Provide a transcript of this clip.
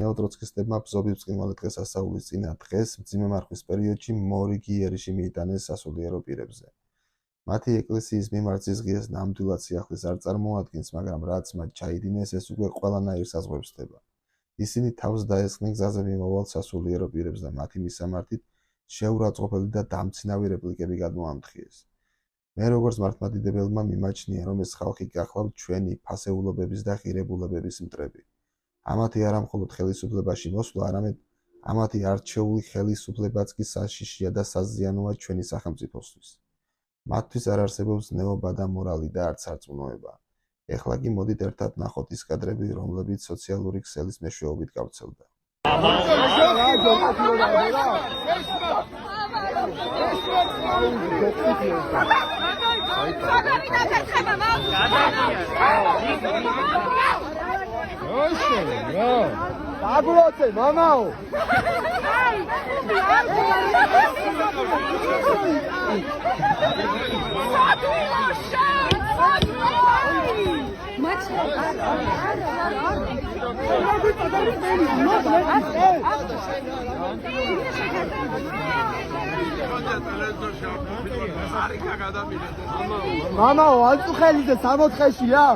ნეოტროცკისტებმა ბზობის ბრწყინვალე დღესასწაულის წინა დღეს მძიმე მარხვის პერიოდში მორიგი იერიში მიიტანეს სასულიერო პირებზე. მათი ეკლესიის მიმართ ზიზღიეს ნამდვილად სიახლის არ წარმოადგენს, მაგრამ რაც მათ ჩაიდინეს, ეს უკვე ყველანაირ საზღვრებს ხდება. ისინი თავს დაესხნენ გზაზე მიმავალ სასულიერო პირებს და მათი მისამართით შეურაცხყოფელი და დამცინავი რეპლიკები გადმოამთხიეს. მე როგორც მართლმადიდებელმა მიმაჩნია, რომ ეს ხალხი გახლავთ ჩვენი ფასეულობების და ღირებულებების მტრები. ამათი არა მხოლოდ ხელისუფლებაში მოსვლა, არამედ ამათი არჩეული ხელისუფლებაც კი საშიშია და საზიანოა ჩვენი სახელმწიფოსთვის. მათთვის არ არსებობს ზნეობა და მორალი და არც სარწმუნოება. ეხლა კი მოდით ერთად ნახოთ ის კადრები, რომლებიც სოციალური ქსელის მეშვეობით გავრცელდა. Agulotse, mamao. Mamao, altu xelize 60-ია?